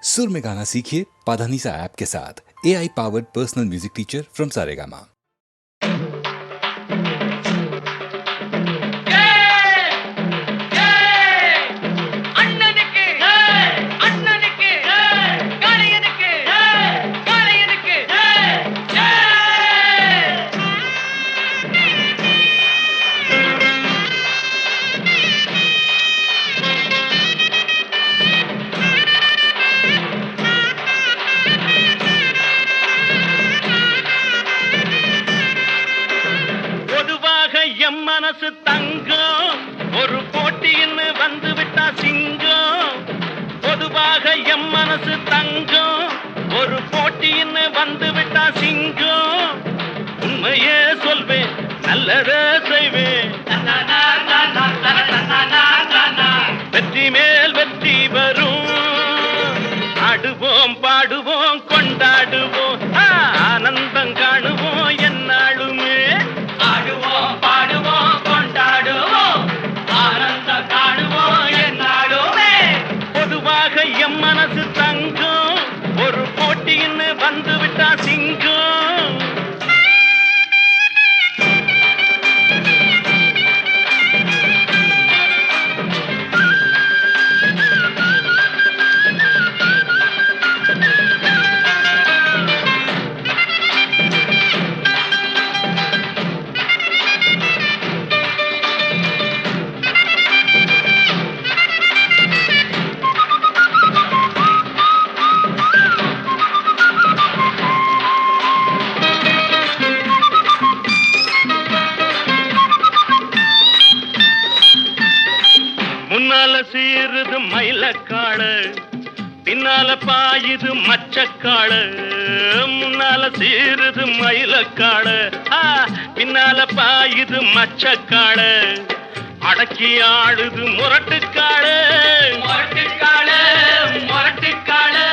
सुर में गाना सीखिए पाधानीसा ऐप के साथ। AI powered personal music teacher from Saregama. மனசு தங்கம் ஒரு போட்டின்னு வந்து விட்டா சிங்கம். பொதுவாக எம் மனசு தங்கம் ஒரு போட்டின்னு வந்து விட்டா சிங்கம். உண்மையே சொல்வேன் நல்லதே செய்வேன். வெற்றி மேல் வெற்றி வரும். ஆடுவோம் பாடுவோம் கொண்டாடுவோம் ஆனந்தம் காணுவோம் என்னாலுமே. ஆடுவோம் பாடுவோம் கொண்டாடுவோம் ஆனந்தம் காணுவோம் என்னாலுமே. பொதுவாக எம் மனசு தங்கம் ஒரு போட்டின்னு வந்து விட்டா சிங்கம். முன்னால சீருது மயிலக்காடு பின்னால பாயுது மச்சக்காடு. முன்னால சீருது மயிலக்காடு பின்னால பாயுது மச்சக்காடு. அடக்கி ஆடுது முரட்டுக்காடு முரட்டுக்காடு முரட்டுக்காடு.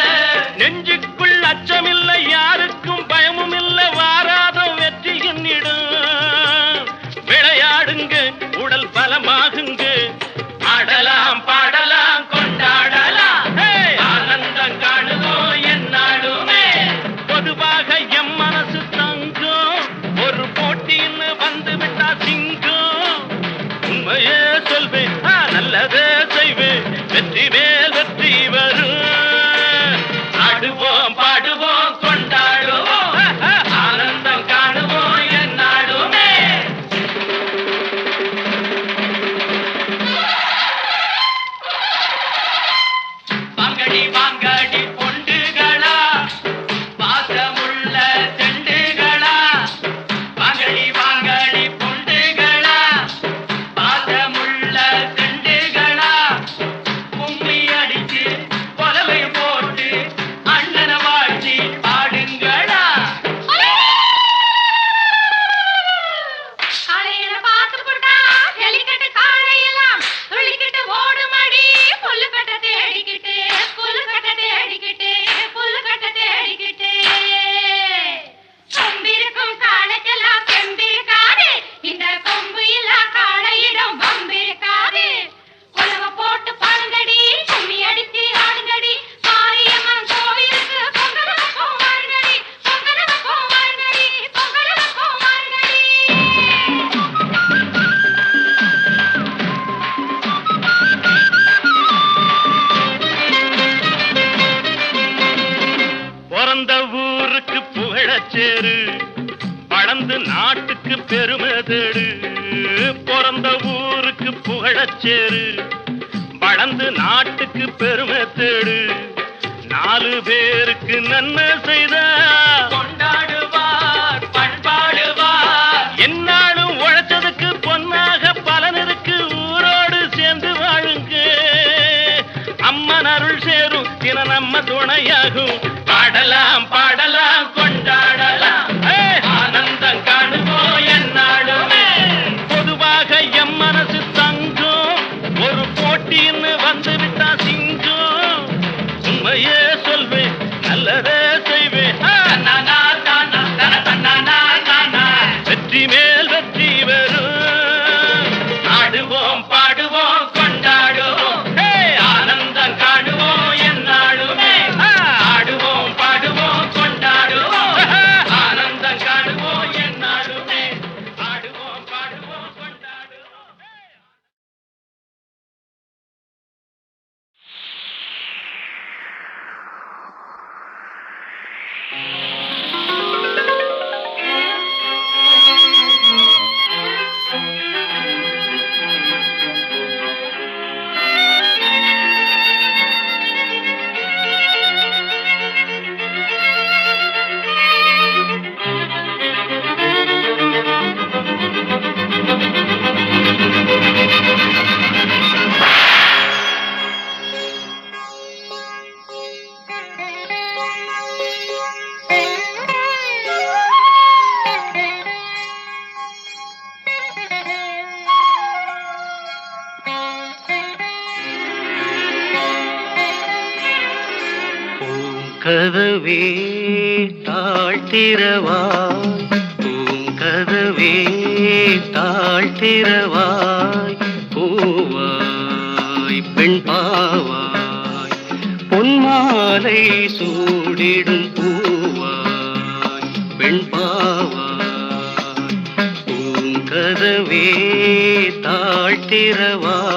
நெஞ்சுக்குள் அச்சமில்லை யாருக்கும் பயமும் இல்லை வாராத வெற்றி என்னிடும். விளையாடுங்க உடல் பலமாகுங்க. ஆடலாம் பாடலாம் கொண்டாடலாம் ஆனந்தம் காணுவோம் என்னாலுமே. பொதுவாக எம் மனசு தங்கம் ஒரு போட்டின்னு வந்து விட்டா சிங்கம். உண்மையே சொல்வேன் நல்லதே செய்வேன் வெற்றி மேல் வெற்றி வரும். ஆடுவோம் பாடுவோம் கொண்டாடுவோம் ஆனந்தம் காணுவோம் என்னாலுமே. வாங்கடி வாங்கடி பொண்டுகளா பாசமுள்ள செண்டுகளா. வாங்கடி வாங்கடி பொண்டுகளா பாசமுள்ள செண்டுகளா. கும்மி அடிச்சு கொலவை போட்டு அண்ணன வாழ்த்தி பாடுங்களா. காளையில பாத்து போட்டா ஜல்லிக்கட்டு காளையெல்லாம் துள்ளிக்கிட்டு ஓடுமடி. புல்லுக்கட்ட தேடிக்கிட்டு புல்லுக்கட்ட தேடிக்கிட்டு புல்லுக்கட்ட தேடிக்கிட்டு. கொம்பிருக்கும் காளைக்கெல்லாம் செம்பிருக்காது. இந்த கொம்பு இல்லா காளையிடம் வம்பிருக்காது. கொலவ போட்டு பாருங்கடி கும்மி அடிச்சு ஆடுங்கடி. மாரியம்மன் கோவிலுக்கு பொங்கலுக்கும் வாருங்கடி பொங்கலுக்கும் வாருங்கடி பொங்கலுக்கும் வாருங்கடி. பிறந்த ஊருக்கு புகழச்சேரு வளர்ந்து நாட்டுக்கு பெருமை தேடு. பிறந்த ஊருக்கு புகழச்சேரு வளர்ந்து நாட்டுக்கு பெருமை தேடு. 4 பேருக்கு நன்மை செய்த கொண்டாடுவார் பண்பாடுவார். என்னாலும் உழைச்சதுக்கு பொன்னாக பலன் இருக்கு. ஊரோடு சேர்ந்து வாழுங்க. அம்மன் அருள் சேரும் தின நம்ம துணையாகும். பாடலாம் பாடலாம் கொண்டாடலாம் ஆனந்தம் காணுவோம் என்னாலுமே. பொதுவாக எம் மனசு தங்கம் ஒரு போட்டின்னு வந்து விட்டா சிங்கம். உண்மையே சொல்வேன் நல்லதே செய்வேன் வெற்றி மேல் வெற்றி வரும். ஆடுவோம் பாடுவோம் கொண்டாடுவோம் ஆனந்தம் காணுவோம் என்னாலுமே. பூங்கதவே தாழ்த்திரவாய் பூங்கதவே தாழ்த்திரவாய் பூவாய் பெண் பாவாய் பொன்மாலை சூடிடும் பூவாய் பெண் பாவாய் பூங்கதவே தாழ்த்திரவாய்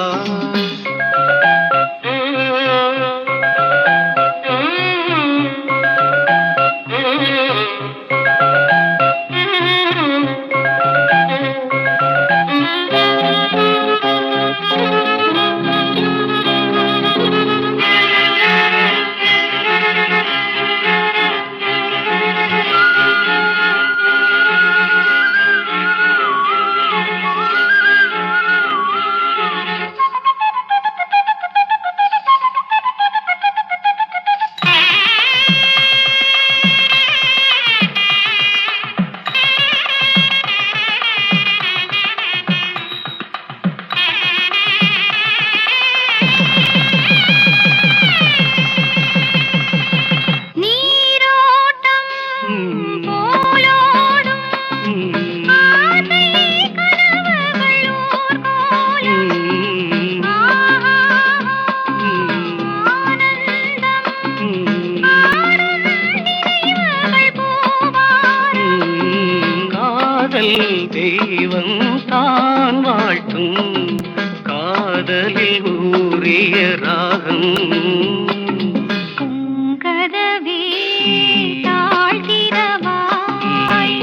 தெய்வம் தான் வாழ்த்தும் காதலில் ஊறிய ராகம் பூங்கதவே தாழ்த்திரவாய்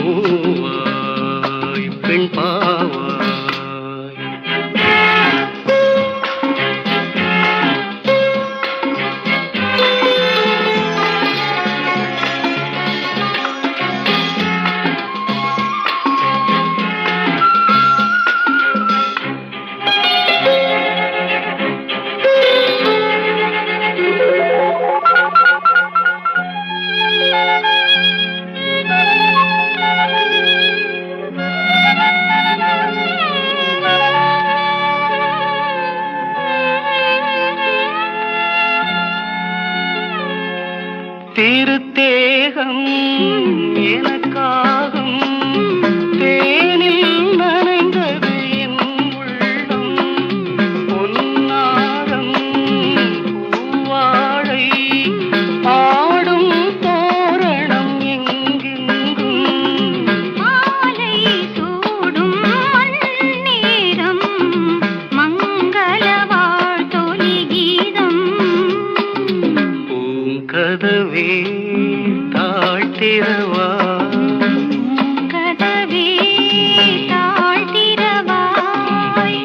பூவாய் பெண் பாவாய் திருத்தேகம் எனக்காகும் தேனில் நனைந்தது என் உள்ளம் பொன்னாரம் பூவாழை ஆடும் தோரணம் எங்கெங்கும் மாலை சூடும் மண்ணேரம் மங்கள வாழ்த்தொலி கீதம் பூங்கதவே தாழ்த்திரவாய் கதவே தாழ்த்திரவாய்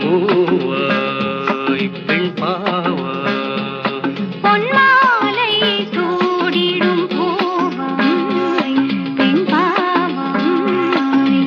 பூவாய் பெண் பாவாய் பொன்மாலை சூடிடும் பூவாய் பெண் பாவாய்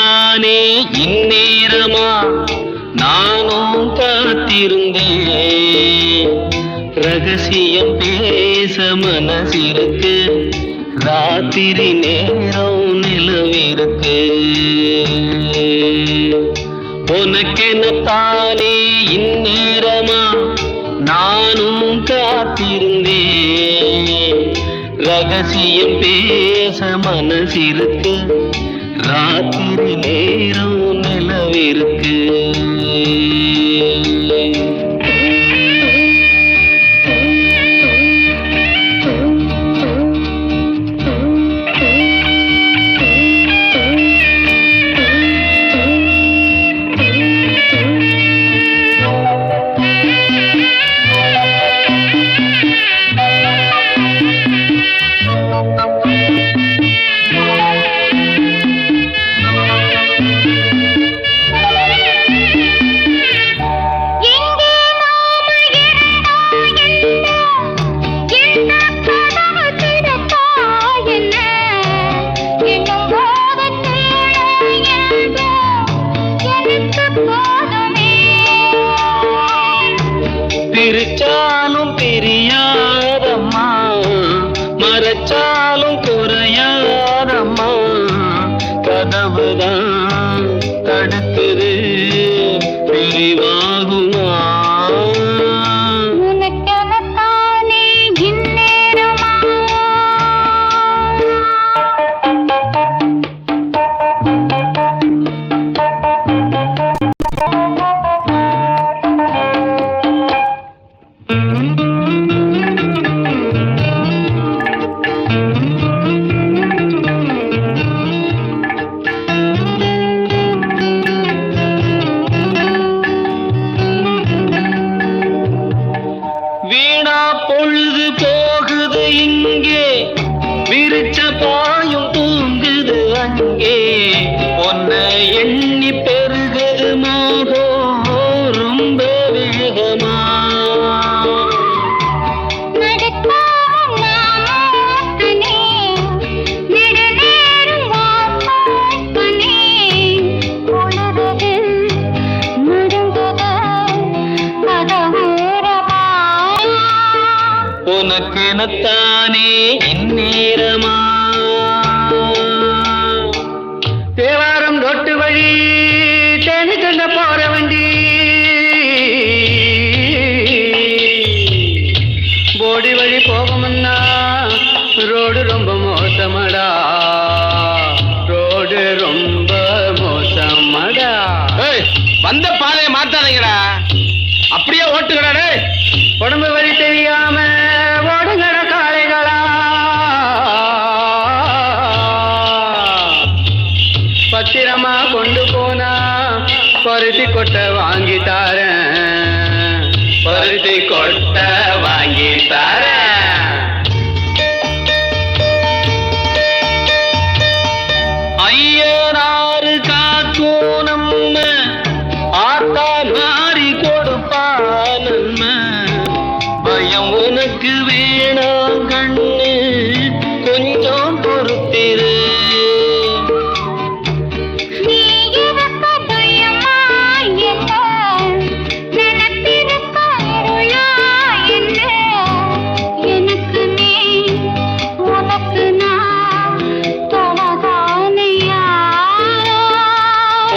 உனக்கெனத்தானே இந்நேரமா நானும் காத்திருந்தேன். ரகசியம் பேச மனசிருக்கு, ராத்திரி நேரம் நிலவிருக்கு. உனக்கெனத்தானே இந்நேரமா நானும் காத்திருந்தேன். ரகசியம் பேச மனசிருக்கு, ராத்திரி நேரம் நிலவிருக்கு. பிரிச்சாலும் பிரியாதம்மா, மறைச்சாலும் குறையாதம்மா. கதவுதான் தடுக்குது, பிரிவாகுமா? உனக்கெனத்தானே இந்நேரமா வீணா பொழுது போகுது இங்கே, விரிச்ச பாயும் தூங்குது அங்கே. உன்னை எண்ணி பெருகுது மோகம் ரொம்ப வேகமா. உனக்கெனத்தானே இந்நேரமா. தேவாரம் ரொட்டு வழி தேனி கண்ட போற வண்டி, போடி வழி போகமுன்னா ரோடு ரொம்ப மோசமடா, ரோடு ரொம்ப மோசமடா. வந்த பாதையை மாத்தாதீங்கடா, அப்படியே ஓட்டுங்கடா. உடம்பு வழி தெரியாம ஓடுங்கட காளைகளா, பத்திரமா கொண்டு போனா பருத்தி கொட்டை வாங்கி தாரேன், பருத்தி கொட்டை வாங்கி தாரேன். ஐயனாறு காக்கும் நம்ம, ஆத்தா மாறி கொடுப்பா நம்ம. பயம் உனக்கு வேணாம் கண்ணு, கொஞ்சம் பொறுத்திரு.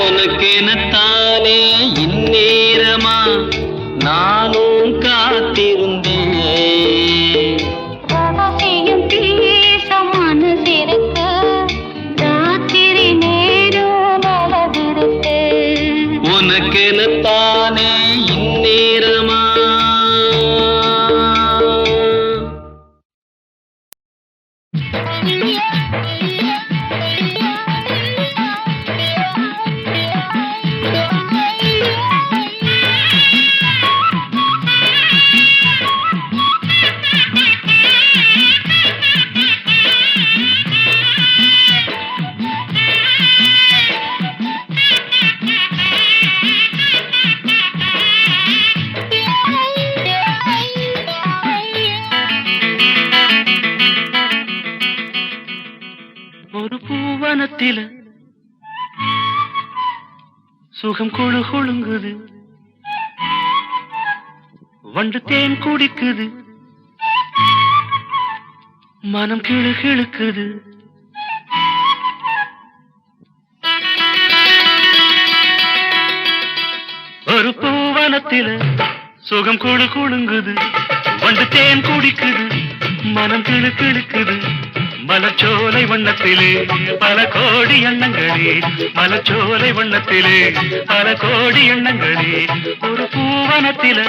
உனக்கெனத்தானே இந்நேரமா நானும் காத்திருந்தேன். ரகசியம் பேச மனசிருக்கு, ராத்திரி நேரம் நிலவிருக்கு. உனக்கெனத்தானே இந்நேரமா. சுகம் குழு குழுங்குது, வண்டு தேன் குடிக்குது, மனம் கிழு கிழுக்குது. ஒரு பூவனத்தில சுகம் குழு குழுங்குது, வண்டு தேன் குடிக்குது, மனம் கிழு கிழுக்குது. மலச்சோலை வண்ணத்திலே பல கோடி எண்ணங்களே, மலச்சோலை வண்ணத்திலே பல கோடி எண்ணங்களே. ஒரு பூவனத்தில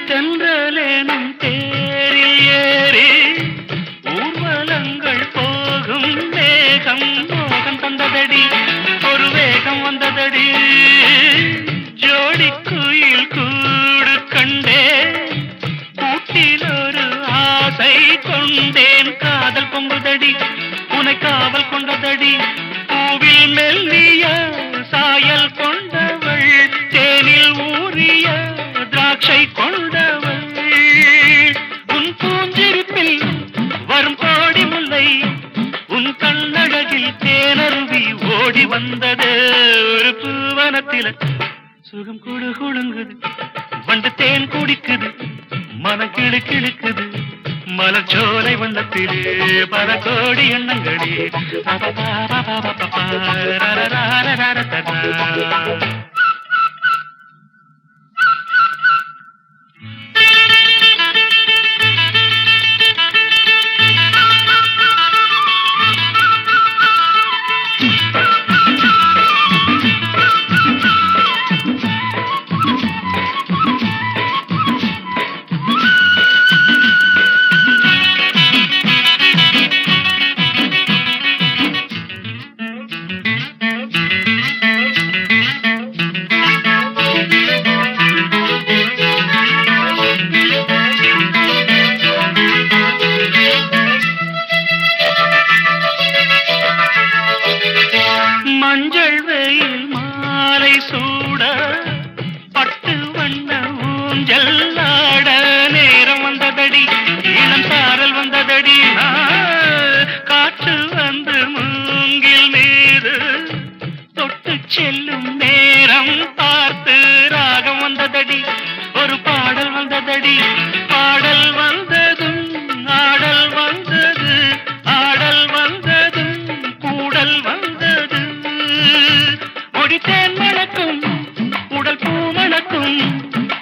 தென்றலேனும் தேரில் ஏறி ஊர்வலங்கள் போகும் வேகம் மோகம் தந்ததடி, ஒரு வேகம் வந்ததடி. ஜோடி குயில் கூடு கண்டே, கூட்டில் ஒரு ஆசை கொண்டேன், காதல் பொங்குதடி, உனை காவல் கொண்டதடி. பூவில் மெல்லிய சாயல் கொண்டவள், தேனில் ஊறிய திராட்சை கொண்டவள். உன் பூஞ்சிருப்பில் வரும் கோடி முல்லை, உன் கண்ணழகில் தேனருவி ஓடி வந்தது. ஒரு பூவனத்தில சுகம் குழு குழுங்குது, வண்டு தேன் குடிக்குது, மனம் கிழு கிழுக்குது. மலச்சோலை வண்ணத்திலே பல கோடி எண்ணங்களே. மஞ்சள் வெயில் மாலை சூட, பட்டு வண்ண ஊஞ்சல் ஆட நேரம் வந்ததடி, இளம் சாரல் வந்ததடி. காற்று வந்து மூங்கில் மீது தொட்டு செல்லும் நேரம் பார்த்து ராகம் வந்ததடி, ஒரு பாடல் வந்ததடி. பாடல் வந்ததும் ஆடல் வந்தது, ஆடல் வந்ததும் கூடல் வந்தது. முடித்தேன் மணக்கும் உடல் பூ மணக்கும்,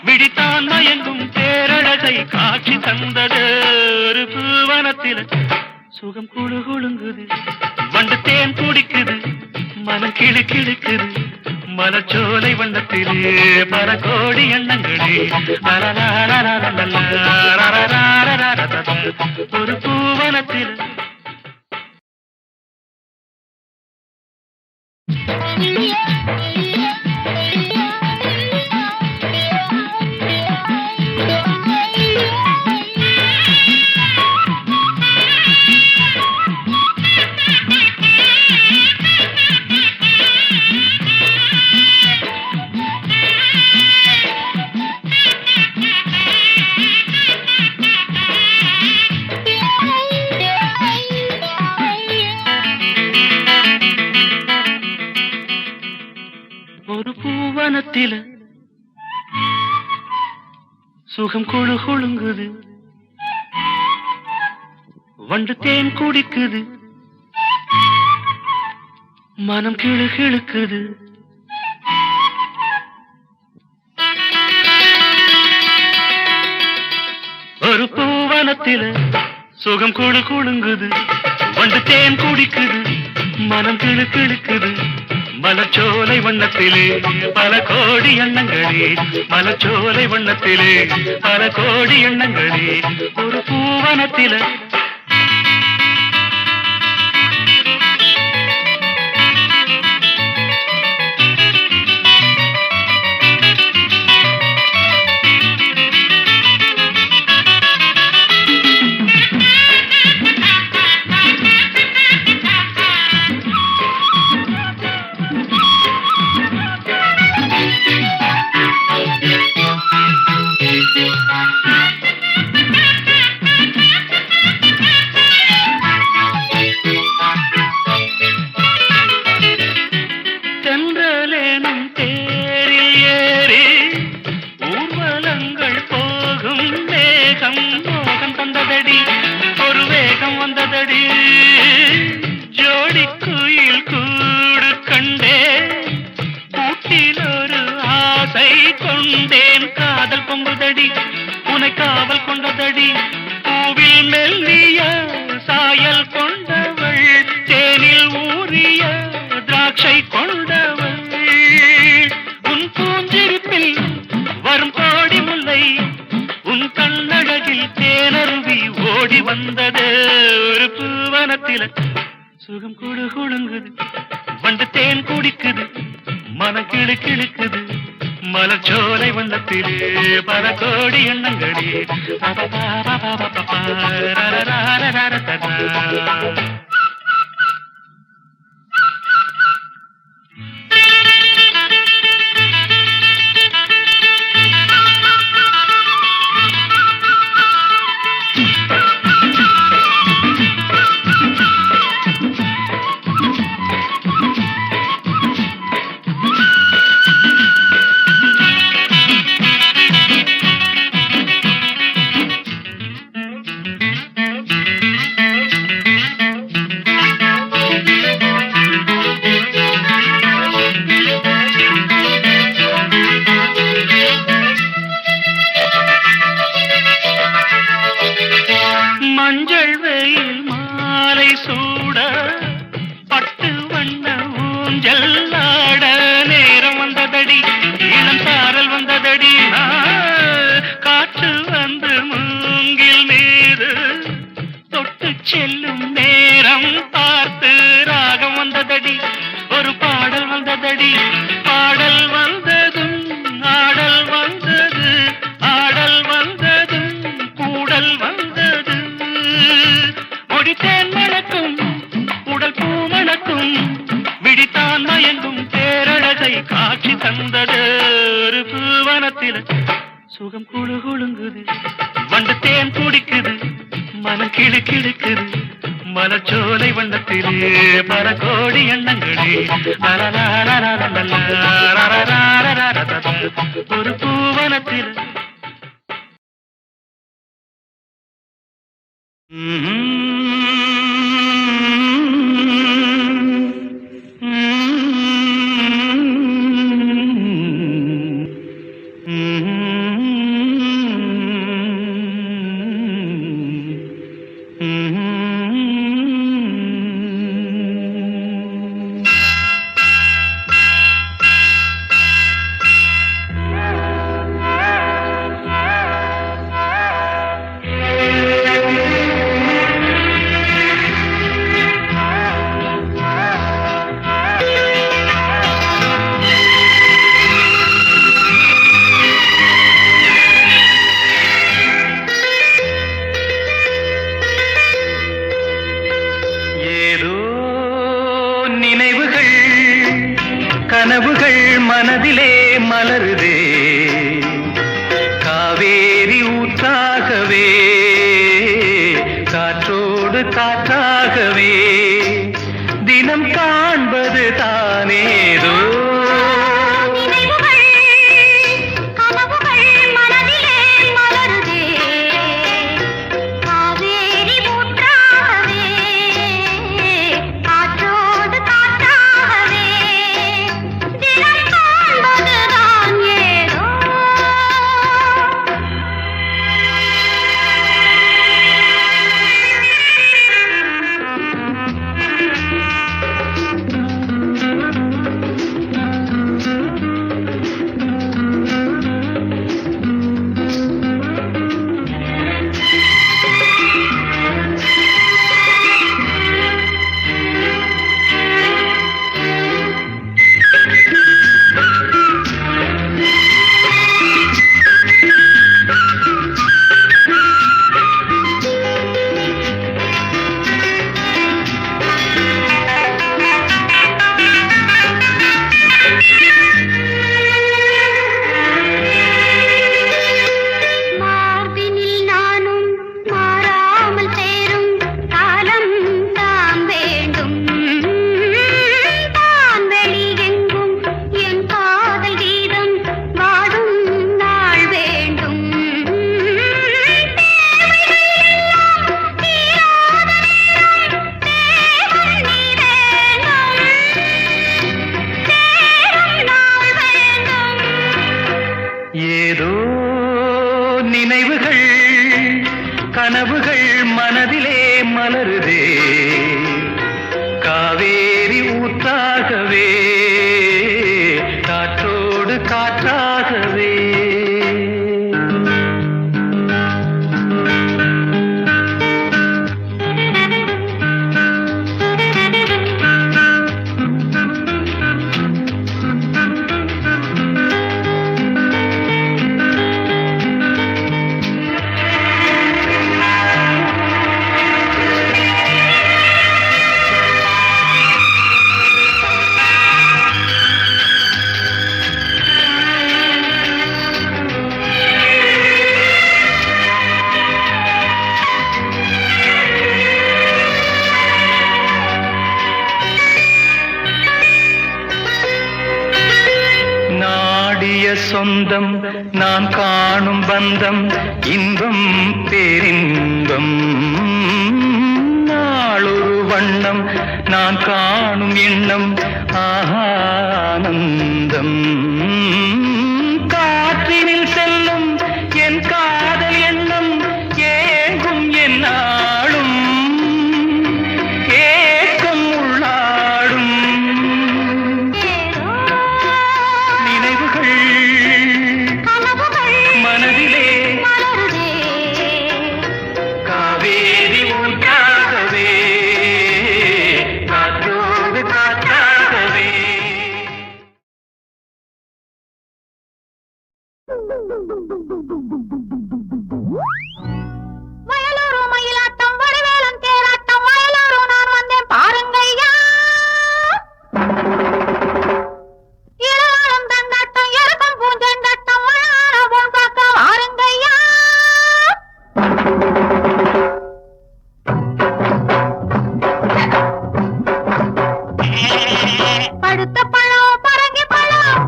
விடித்தான் மயங்கும் பேரழகை காட்சி தந்தது. ஒரு பூவனத்தில சுகம் குழு குழுங்குது, வண்டு தேன் குடிக்குது, மனம் கிழு கிழுக்குது. மலச்சோலை வண்ணத்திலே பல கோடி எண்ணங்களே. ஒரு பூவனத்தில ஒரு பூவனத்தில சுகம் குழு குழுங்குது, வண்டு தேன் குடிக்குது, மனம் கிழு கிழுக்குது. ஒரு பூவனத்தில சுகம் குழு குழுங்குது, வண்டு தேன் குடிக்குது, மனம் கிழு கிழுக்குது. மலச்சோலை வண்ணத்திலே பல கோடி எண்ணங்களே, மலச்சோலை வண்ணத்திலே பல கோடி எண்ணங்களே. ஒரு பூவனத்தில வந்ததடி ஜோடி குயில் கூடு கண்டே கூட்டில் ஒரு ஆசை கொண்டேன் காதல் பொங்குதடி உனை காவல் கொண்டதடி பூவில் மெல்லிய சாயல் கொண்டவள் தேனில் ஊறிய திராட்சை கொண்டவள் உன் பூஞ்சிரிப்பில் வரும் கோடி முல்லை உன் கண்ணழகில் தேனருவி ஓடி வந்தது ஒரு பூவனத்தில சுகம் குடு குடுங்குது வண்டு தேன் குடிக்குது மன கிளு கிழுக்குது மலச்சோலை வண்ணத்திலே பல கோடி எண்ணங்களே மஞ்சள் வெயில் மாலை சூட பட்டு வண்ண ஊஞ்சல் ஆட நேரம் வந்ததடி இளம் சாரல் வந்ததடி காற்று வந்து மூங்கில் மீது தொட்டு செல்லும் நேரம் பார்த்து ராகம் வந்ததடி ஒரு பாடல் வந்ததடி பாடல் வந்ததும் ஆடல் வந்தது ஆடல் வந்ததும் கூடல் வந்தது முடித்தேன் மணக்கும் உடல் பூ மணக்கும் விடித்தான் மயங்கும் பேரழகை காட்சி தந்தது ஒரு பூவனத்தில் சுகம் குழு குழுங்குது வண்டு தேன் குடிக்குது மனம் கிளு கிழுக்குது மலச்சோலை வண்ணத்திலே பல கோடி எண்ணங்களே ஒரு பூவனத்தில் கனவுகள் மனதிலே மலருதே காவேரி ஊற்றாகவே காற்றோடு காற்றாகவே தினம் காண்பது தானேதோ காவேரி ஊற்றாகவே காற்றோடு காற்றாகவே சொந்தம் நான் காணும் பந்தம் இன்பம் பேரின்பம் நாளொரு வண்ணம் நான் காணும் எண்ணம் ஆனந்தம் காற்றினில் செல்லும் என் காதல் எண்ணம் ஏங்கும் என் நாளும் ஏக்கம் உள்ளாடும் மனதிலே காவேரி ஊற்றாகவே காற்றோடு காற்றாகவே வயலூரு மயிலாட்டம் வடிவேலன் தேராட்டம் வயலூரு நான் வந்தேன் பாருங்கய்யா இளவாளம் தந்தாட்டம் எருக்கம் பூஞ்செண்டாட்டம் மழை போன் பார்க்க வாருங்கய்யா படுத்த பழம் பரங்கி பழம்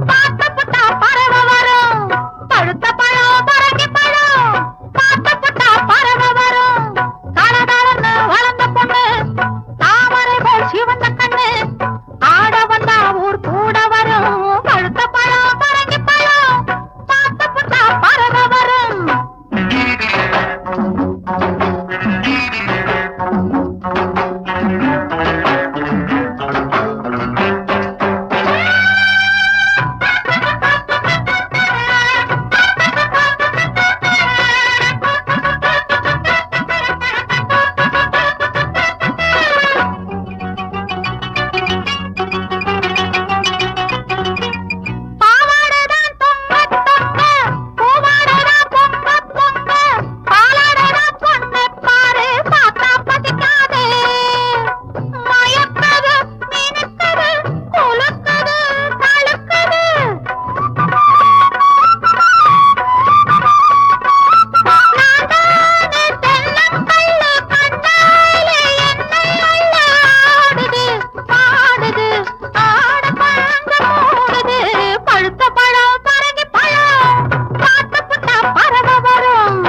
பார்த்த புட்டா பறவை வரும் படுத்த பழம் பரங்கி பழம் பார்த்த புட்டா பறவை வரும் தளதளன்னு வளர்ந்த பொண்ணு தாமரை போல் சிவந்த கண்ணு ஆட வந்தா ஊர் கூட வரும் படுத்த பழம் பரங்கி பழம் பார்த்த புட்டா பறவை வரும் பாவாடைதான் தொங்க தொங்க பூவாடைதான் பொங்க பொங்க பாலாடைதான் பொண்ணு பாரு பார்த்தா பசிக்காது மயக்கது மினுக்கது குலுக்கது தழுக்கது நான்தானே தென்னங்கள்ளு கண்ணாலே என்னை அள்ள ஆடுது பாடுது ஆட பழங்க மூடுது பழுத்த பழம் பரங்கி பழம் பார்த்த புட்டா பறவை வரும்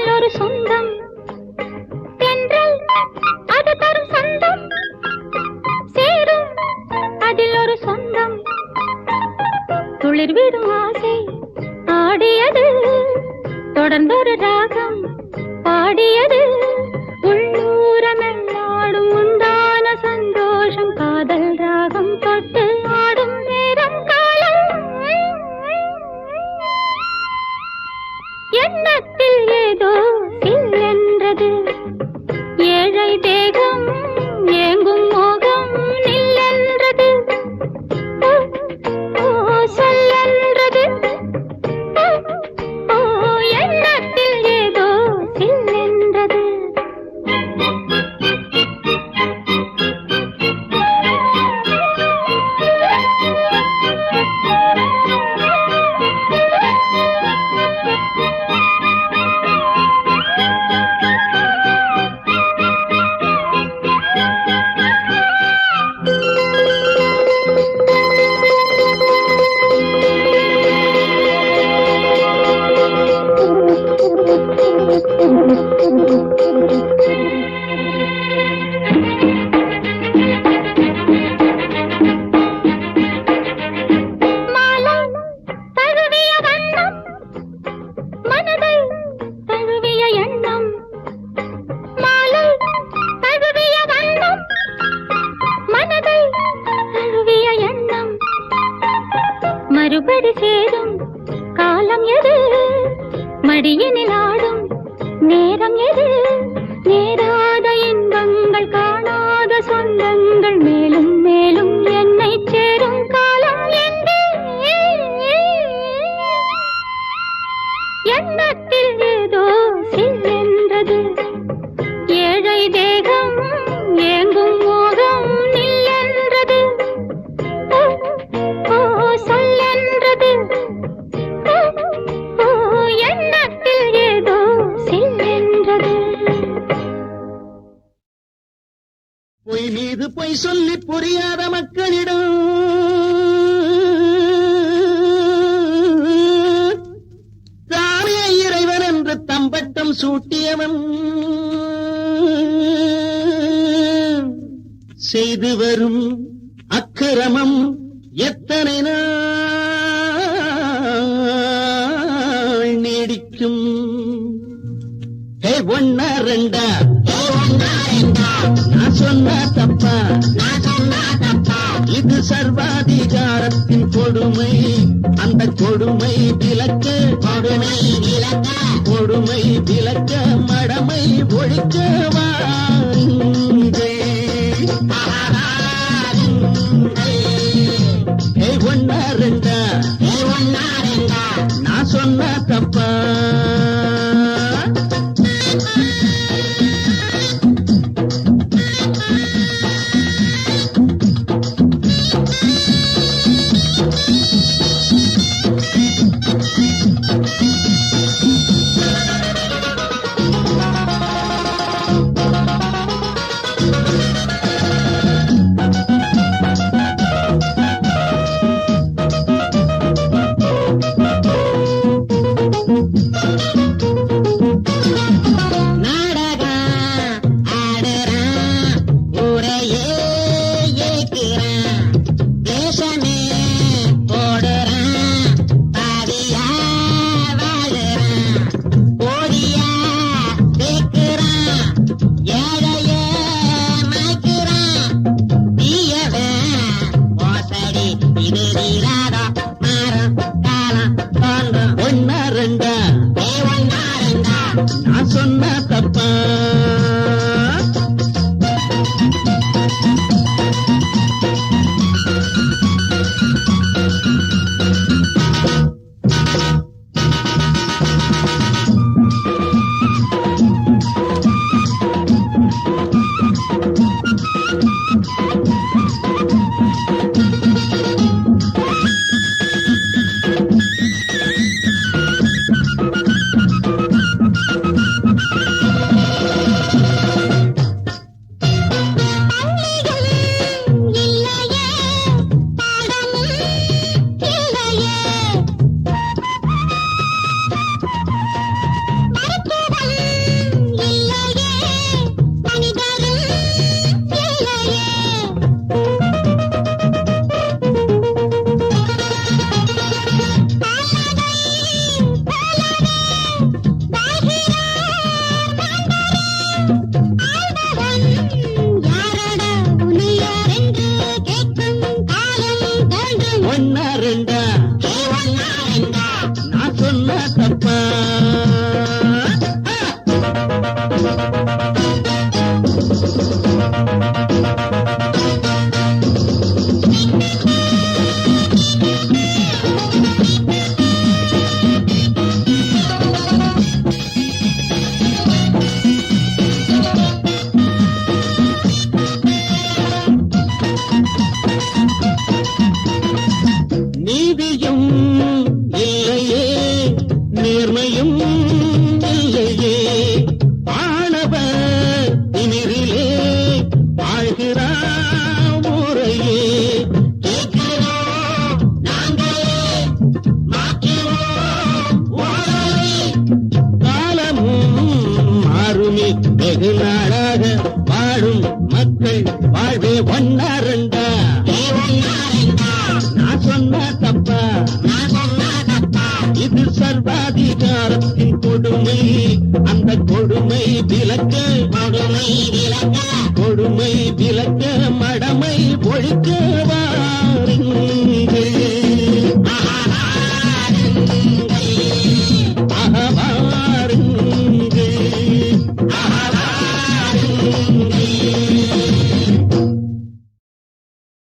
அதில் ஒரு சொந்தம் தென்றல் அது தரும் சொந்தம் சேரும் அதில் ஒரு சொந்தம் துளிர் விடும் ஆசை ஆடியது தொடர்ந்தொரு ராகம் பாடியது உள்ளூரமெல்லாடும் உண்டான சந்தோஷம் காதல் ராகம் தொட்டு ஆடும் நேரம் காலம் எண்ணத்தில் ஏதோ சில்லென்றது ஏழை தேகம் ஏங்கும் மோகம் நில்லென்றது சொல்லென்றது எண்ணத்தில் ஏதோ சில்லென்றது மறுபடி சேரும் காலம் எது மடியினில் ஆடும் நேரம் எது நேராத இன்பங்கள் காணாத சொந்தங்கள் மேலும் மேலும் என்னை சேரும் காலம் எங்கே எண்ணத்தில் ஏதோ சில்லென்றது ஏழை தேகம் ஏங்கும் மோகம் நில்லென்றது சொல்லென்றது எண்ணத்தில் ஏதோ சில்லென்றது பொய் மீது பொய் சொல்லி புரியாத மக்களிடம் தானே இறைவன் என்று தம்பட்டம் சூட்டியவன் செய்து வரும் அக்கிரமம் எத்தனை நாள் நீடிக்கும் ஹே ஒன்னா ரெண்டா நான் சொன்னா தப்பா இது சர்வாதிகாரத்தின் கொடுமை அந்த கொடுமை விலக்க கொடுமை விலக்க மடமை ஒழிக்க ஒன்னா ரெண்டா நான் சொன்னா தப்பா நான் சொன்ன தப்பா வெகு நாளாக வாழும் மக்கள் வாழ்வே ஒன்னா ரெண்டா நான் சொன்ன தப்பா இது சர்வாதிகாரத்தின் கொடுமை அந்த கொடுமை விலக்க கொடுமை விலக்க மடமை ஒழிக்க வாருங்கள் வாருங்கள்